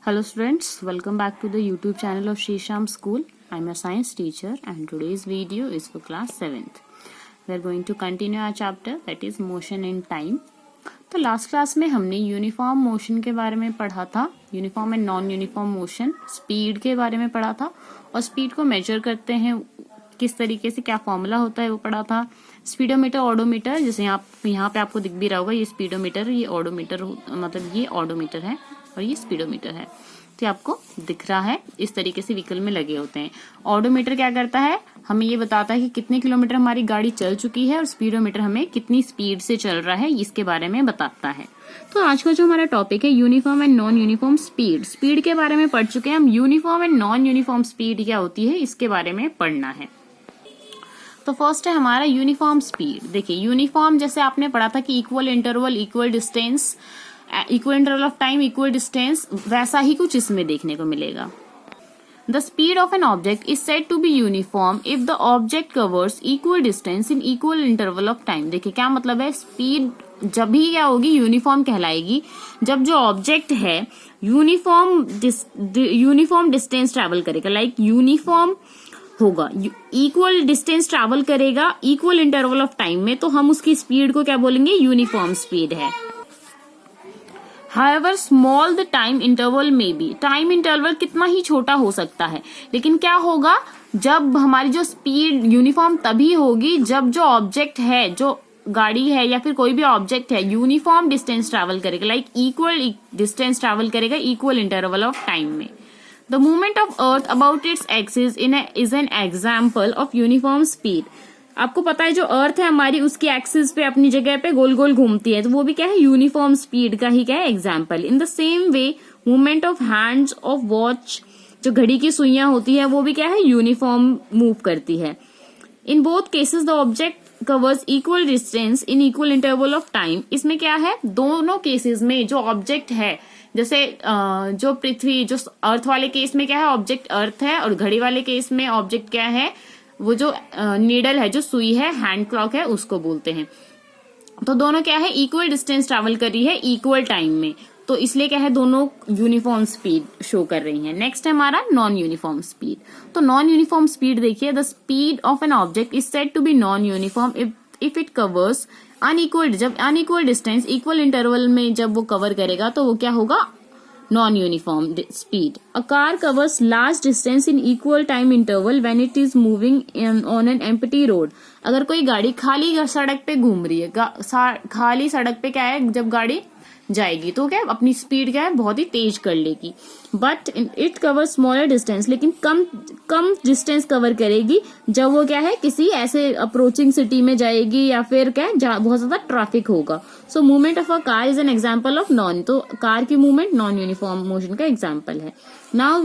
Hello students, welcome back to the YouTube channel of Shisham School. I am a science teacher and today's video is for class 7th. We are going to continue our chapter that is motion in time. तो last class में हमने uniform motion के बारे में पढ़ा था, uniform and non uniform motion, speed के बारे में पढ़ा था और स्पीड को मेजर करते हैं किस तरीके से, क्या फॉर्मूला होता है वो पढ़ा था। स्पीडोमीटर, ऑडोमीटर, जैसे यहाँ पे आपको दिख भी रहा होगा, ये स्पीडोमीटर, ये ऑडोमीटर, मतलब ये ऑडोमीटर है और ये स्पीडोमीटर है, तो ये आपको दिख रहा है। इस तरीके से व्हीकल में लगे होते हैं। ऑडोमीटर क्या करता है, हमें ये बताता है कि कितने किलोमीटर हमारी गाड़ी चल चुकी है और स्पीडोमीटर हमें कितनी स्पीड से चल रहा है, इसके बारे में बताता है। तो आज का जो हमारा टॉपिक है uniform and non uniform speed. Speed के बारे में पढ़ चुके हैं हम, uniform and non uniform speed क्या होती है इसके बारे में पढ़ना है। तो फर्स्ट है हमारा यूनिफॉर्म स्पीड। देखिए यूनिफॉर्म जैसे आपने पढ़ा था कि equal interval, equal distance, equal interval of time, equal distance, वैसा ही कुछ इसमें देखने को मिलेगा। The speed of an object is said to be uniform if the object covers equal distance in equal interval of time. देखिए क्या मतलब है, स्पीड जब भी क्या होगी, यूनिफॉर्म कहलाएगी जब जो ऑब्जेक्ट है यूनिफॉर्म डिस्टेंस ट्रैवल करेगा, लाइक यूनिफॉर्म होगा, इक्वल डिस्टेंस ट्रैवल करेगा इक्वल इंटरवल ऑफ टाइम में, तो हम उसकी स्पीड को क्या बोलेंगे, यूनिफॉर्म स्पीड है। However small the time interval may be, time interval कितना ही छोटा हो सकता है, लेकिन क्या होगा, जब हमारी जो स्पीड यूनिफॉर्म तभी होगी जब जो ऑब्जेक्ट है, जो गाड़ी है या फिर कोई भी ऑब्जेक्ट है, यूनिफॉर्म डिस्टेंस ट्रैवल करेगा, लाइक इक्वल डिस्टेंस ट्रैवल करेगा इक्वल इंटरवल ऑफ टाइम में। The movement of earth about its axis is an example of uniform speed. आपको पता है जो अर्थ है हमारी, उसकी एक्सिस पे अपनी जगह पे गोल गोल घूमती है, तो वो भी क्या है, यूनिफॉर्म स्पीड का ही क्या है, example. In the same way movement of hands of watch, जो घड़ी की सुइयां होती है वो भी क्या है, यूनिफॉर्म मूव करती है। In both cases the object covers equal distance in equal interval of time. इसमें क्या है, दोनों केसेस में जो ऑब्जेक्ट है, जैसे जो पृथ्वी, जो अर्थ वाले केस में क्या है, ऑब्जेक्ट अर्थ है, और घड़ी वाले केस में ऑब्जेक्ट क्या है, वो जो नीडल है, जो सुई है, हैंड क्लॉक है, उसको बोलते हैं। तो दोनों क्या है, इक्वल डिस्टेंस ट्रैवल कर रही है इक्वल टाइम में, तो इसलिए क्या है, दोनों यूनिफॉर्म स्पीड शो कर रही हैं। नेक्स्ट है हमारा नॉन यूनिफॉर्म स्पीड। तो नॉन यूनिफॉर्म स्पीड देखिए, the speed of an object is said to be non uniform if it covers unequal, जब अनइक्वल डिस्टेंस इक्वल इंटरवल में जब वो कवर करेगा तो वो क्या होगा, non uniform speed. A car covers large distance in equal time interval when it is moving on an empty road. अगर कोई गाड़ी खाली सड़क पे घूम रही है, खाली सड़क पे क्या है, जब गाड़ी जाएगी तो क्या अपनी स्पीड क्या है, बहुत ही तेज कर लेगी। But it cover smaller distance, लेकिन कम डिस्टेंस कवर करेगी जब वो क्या है, किसी ऐसे अप्रोचिंग सिटी में जाएगी या फिर क्या है, बहुत ज्यादा ट्रैफिक होगा। So movement of a car is an example of non, तो कार की मूवमेंट नॉन यूनिफॉर्म मोशन का एग्जाम्पल है। Now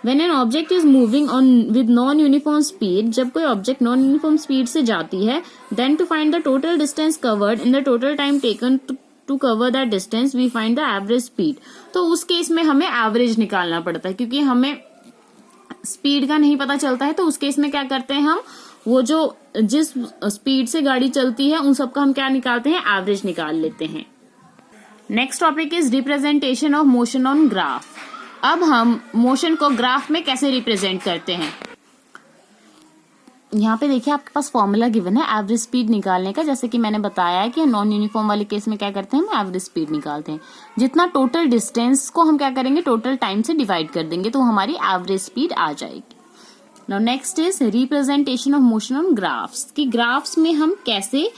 when an object is moving on with non-uniform speed, जब कोई ऑब्जेक्ट नॉन यूनिफॉर्म स्पीड से जाती है, then to find the total distance covered in the total time taken to cover that distance we find the average speed। तो उस case में हमें average निकालना पड़ता है, क्योंकि हमें स्पीड का नहीं पता चलता है। तो उस केस में क्या करते हैं हम, वो जो जिस स्पीड से गाड़ी चलती है उन सबका हम क्या निकालते हैं, एवरेज निकाल लेते हैं। Next topic is representation of motion on graph. अब हम मोशन को ग्राफ में कैसे रिप्रेजेंट करते हैं। यहाँ पे देखिए आपके पास फॉर्मूला गिवन है एवरेज स्पीड निकालने का। जैसे कि मैंने बताया है कि नॉन यूनिफॉर्म वाले केस में क्या करते हैं, हम एवरेज स्पीड निकालते हैं। जितना टोटल डिस्टेंस को हम क्या करेंगे, टोटल टाइम से डिवाइड कर देंगे, तो हमारी एवरेज स्पीड आ जाएगी। Now next is representation of motion on graphs, कि ग्राफ्स में हम कैसे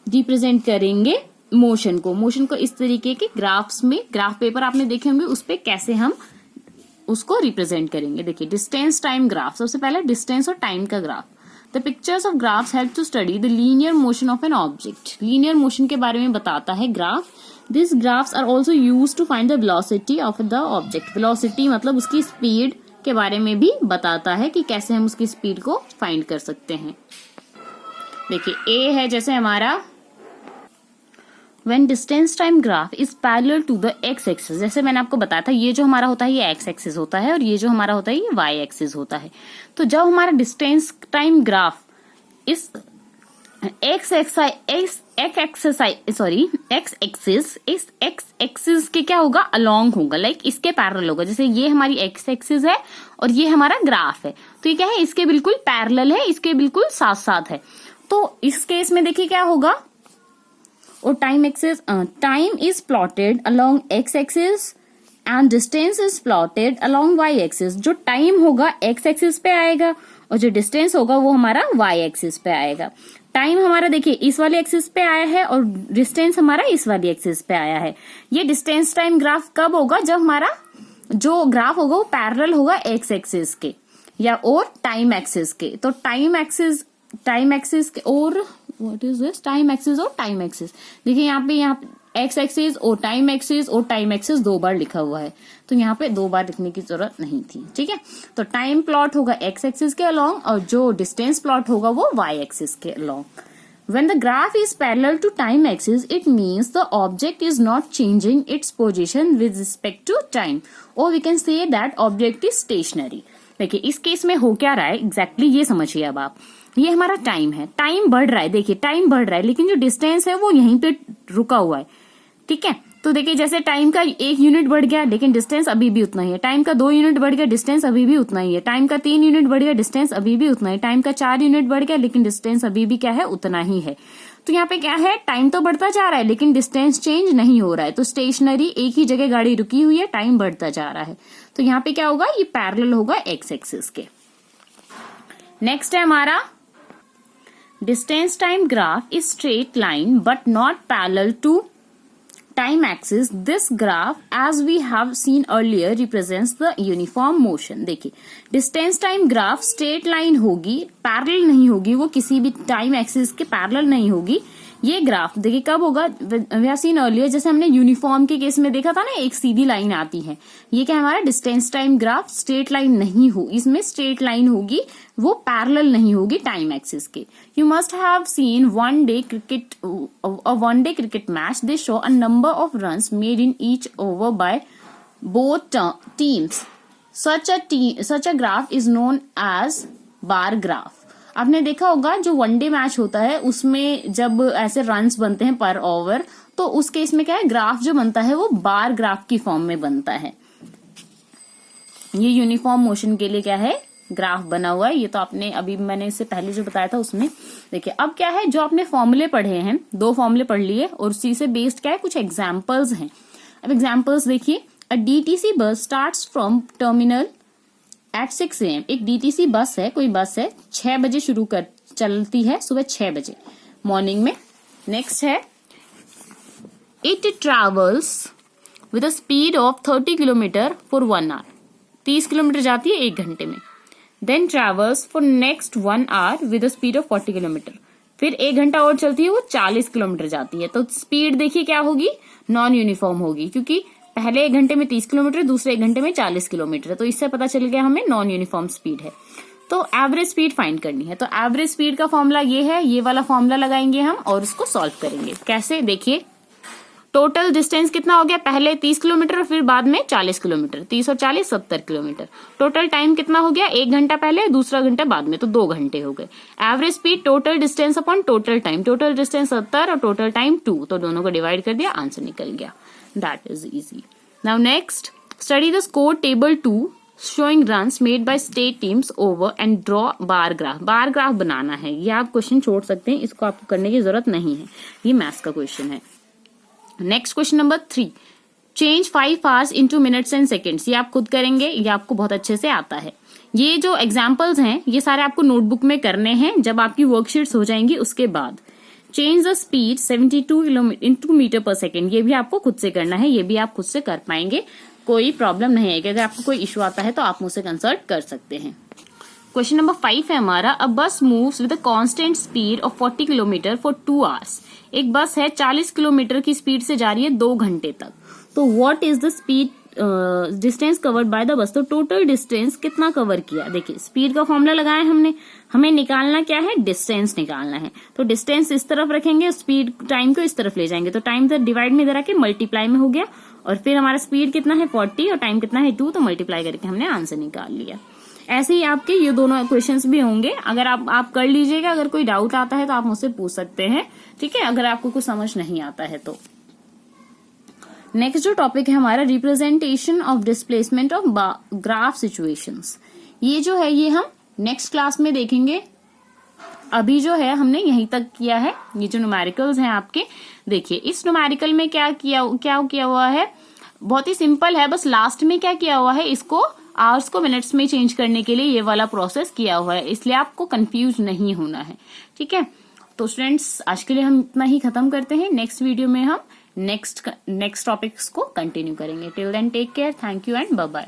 रिप्रेजेंट करेंगे मोशन को इस तरीके के ग्राफ्स में, ग्राफ पेपर आपने देखे होंगे, उस पर कैसे हम उसको रिप्रेजेंट करेंगे। देखिए डिस्टेंस टाइम ग्राफ, सबसे पहले डिस्टेंस और टाइम का graph. The pictures of graphs help to study the linear motion of an object. Linear motion के बारे में बताता है graph. This graphs are also use to find the velocity of the object. Velocity मतलब उसकी speed के बारे में भी बताता है कि कैसे हम उसकी स्पीड को फाइंड कर सकते हैं। देखिए ए है जैसे हमारा, When distance time graph is parallel to the x axis, जैसे मैंने आपको बताया था, ये जो हमारा होता है ये x axis होता है और ये जो हमारा होता है ये y axis होता है। तो जब हमारा डिस्टेंस टाइम ग्राफ इस एक्स एक्सिस, इस एक्स एक्सिस के क्या होगा, अलोंग होगा, लाइक इसके पैरेलल होगा। जैसे ये हमारी एक्स एक्सिस है और ये हमारा ग्राफ है, तो ये क्या है, इसके बिल्कुल पैरेलल है, इसके बिल्कुल साथ साथ है। तो इस केस में देखिए क्या होगा, और time axis, time is plotted along X axis and distance is plotted along Y axis. जो टाइम होगा एक्स एक्सिस पे आएगा और जो डिस्टेंस होगा वो हमारा वाई एक्सिस पे आएगा। टाइम हमारा देखिए इस वाली एक्सिस पे आया है और डिस्टेंस हमारा इस वाली एक्सिस पे आया है। ये डिस्टेंस टाइम ग्राफ कब होगा, जब हमारा जो ग्राफ होगा वो पैरेलल होगा एक्स एक्सिस के या और टाइम एक्सिस के। तो टाइम एक्सिस के और what is this, time axis और टाइम एक्सिस। देखिए यहाँ पे एक्स एक्सिस और टाइम एक्सिस 2 बार लिखा हुआ है, तो यहाँ पे 2 बार लिखने की जरूरत नहीं थी। ठीक है, तो टाइम प्लॉट होगा एक्स एक्सिस के अलोंग और जो डिस्टेंस प्लॉट होगा वो वाई एक्सिस के along. When the graph is parallel to time axis, it means the object is not changing its position with respect to time, or we can say that object is stationary. देखिए इस case में हो क्या रहा है exactly ये समझिए अब आप। ये हमारा टाइम है, टाइम बढ़ रहा है, देखिए टाइम बढ़ रहा है, लेकिन जो डिस्टेंस है वो यहीं पे रुका हुआ है। ठीक है, तो देखिए जैसे टाइम का 1 यूनिट बढ़ गया लेकिन डिस्टेंस अभी भी उतना ही है, टाइम का 2 यूनिट बढ़ गया डिस्टेंस अभी भी उतना ही है, टाइम का 3 यूनिट बढ़ गया डिस्टेंस अभी भी उतना ही, टाइम का 4 यूनिट बढ़ गया लेकिन डिस्टेंस अभी भी क्या है, उतना ही है। तो यहाँ पे क्या है, टाइम तो बढ़ता जा रहा है लेकिन डिस्टेंस चेंज नहीं हो रहा है, तो स्टेशनरी एक ही जगह गाड़ी रुकी हुई है, टाइम बढ़ता जा रहा है। तो यहाँ पे क्या होगा, ये पैरेलल होगा एक्स एक्सिस के। नेक्स्ट है हमारा distance time graph is straight line but not parallel to time axis. This graph, as we have seen earlier, represents the uniform motion. देखिए distance time graph straight line होगी, parallel नहीं होगी, वो किसी भी टाइम एक्सिस के parallel नहीं होगी। ये ग्राफ देखिए कब होगा, वी हैव सीन अर्लियर, जैसे हमने यूनिफॉर्म के केस में देखा था ना, एक सीधी लाइन आती है। ये क्या हमारा distance time graph straight line नहीं हो, इसमें स्ट्रेट लाइन होगी, वो पैरेलल नहीं होगी टाइम एक्सिस के। You must have seen one day cricket match, they show a number of runs made in each over by both teams. Such a graph is known as bar graph. आपने देखा होगा जो one day match होता है उसमें जब ऐसे runs बनते हैं पर ओवर, तो उस केस में क्या है, ग्राफ जो बनता है वो बार ग्राफ की फॉर्म में बनता है। ये यूनिफॉर्म मोशन के लिए क्या है, ग्राफ बना हुआ है। ये तो आपने अभी मैंने इससे पहले जो बताया था उसमें। देखिए अब क्या है, जो आपने फॉर्मूले पढ़े हैं, 2 फॉर्मूले पढ़ लिए और उसी से बेस्ड क्या है, कुछ एग्जाम्पल्स हैं। अब एग्जाम्पल्स देखिए, a DTC bus starts from terminal at 6 AM। एक डीटीसी बस है, कोई बस है, 6 बजे चलती है, सुबह 6 बजे मॉर्निंग में। नेक्स्ट है, it travels with a speed of 30 kilometre for 1 hour. 30 kilometre जाती है 1 घंटे में। Then travels for next 1 hour with a speed of 40 kilometre. फिर 1 घंटा और चलती है, वो 40 किलोमीटर जाती है। तो स्पीड देखिए क्या होगी, नॉन यूनिफॉर्म होगी, क्योंकि पहले 1 घंटे में 30 किलोमीटर, दूसरे 1 घंटे में 40 किलोमीटर। तो इससे पता चल गया हमें नॉन यूनिफॉर्म स्पीड है। तो एवरेज स्पीड फाइंड करनी है, तो एवरेज स्पीड का फॉर्मूला ये है, ये वाला फॉर्मूला लगाएंगे हम और उसको सॉल्व करेंगे। कैसे, देखिए टोटल डिस्टेंस कितना हो गया, पहले 30 किलोमीटर फिर बाद में 40 किलोमीटर, 30 और 40 70 किलोमीटर। टोटल टाइम कितना हो गया, 1 घंटा पहले, दूसरा घंटा बाद में, तो 2 घंटे हो गए। Average speed total distance upon total time, total distance 70 और टोटल टाइम 2, तो दोनों को डिवाइड कर दिया, आंसर निकल गया। That is easy. Now next, study the score table 2 showing runs made by state teams over and draw bar graph। Bar graph बनाना है, ये आप क्वेश्चन छोड़ सकते हैं, इसको आपको करने की जरूरत नहीं है, ये मैथ्स का क्वेश्चन है। Next question number 3, change 5 hours into minutes and seconds। ये आप खुद करेंगे, ये आपको बहुत अच्छे से आता है। ये जो एग्जाम्पल्स हैं ये सारे आपको नोटबुक में करने हैं, जब आपकी वर्कशीट्स हो जाएंगी उसके बाद। Change the speed 72 kilometre metre पर सेकेंड, ये भी आपको खुद से करना है, ये भी आप खुद से कर पाएंगे, कोई प्रॉब्लम नहीं है। अगर आपको कोई इश्यू आता है तो आप मुझसे कंसल्ट कर सकते हैं। क्वेश्चन नंबर 5 है हमारा, अ बस moves with a constant speed of 40 kilometre for 2 hours। एक बस है 40 किलोमीटर की स्पीड से जा रही है 2 घंटे तक। तो what is the speed distance covered by the bus, तो टोटल डिस्टेंस कितना कवर किया। देखिए स्पीड का फॉर्मूला लगाया हमने, हमें निकालना क्या है, डिस्टेंस निकालना है। तो डिस्टेंस इस तरफ रखेंगे, स्पीड टाइम को इस तरफ ले जाएंगे, तो टाइम तो डिवाइड में इधर आके मल्टीप्लाई में हो गया, और फिर हमारा स्पीड कितना है 40 और टाइम कितना है 2, तो मल्टीप्लाई करके हमने आंसर निकाल लिया। ऐसे ही आपके ये दोनों क्वेश्चंस भी होंगे, अगर आप कर लीजिएगा। अगर कोई डाउट आता है तो आप मुझसे पूछ सकते हैं, ठीक है, अगर आपको कुछ समझ नहीं आता है तो। नेक्स्ट जो टॉपिक है हमारा, representation of displacement of graph situations. ये जो है ये हम नेक्स्ट क्लास में देखेंगे। अभी जो है हमने यहीं तक किया है। ये जो न्यूमेरिकल्स हैं आपके, देखिए इस न्यूमेरिकल में क्या किया हुआ है, बहुत ही सिंपल है। बस लास्ट में क्या किया हुआ है, इसको आवर्स को मिनट्स में चेंज करने के लिए ये वाला प्रोसेस किया हुआ है, इसलिए आपको कंफ्यूज नहीं होना है, ठीक है। तो स्टूडेंट्स आज के लिए हम इतना ही खत्म करते हैं। नेक्स्ट वीडियो में हम नेक्स्ट टॉपिक्स को कंटिन्यू करेंगे। Till then take care, thank you and bye bye.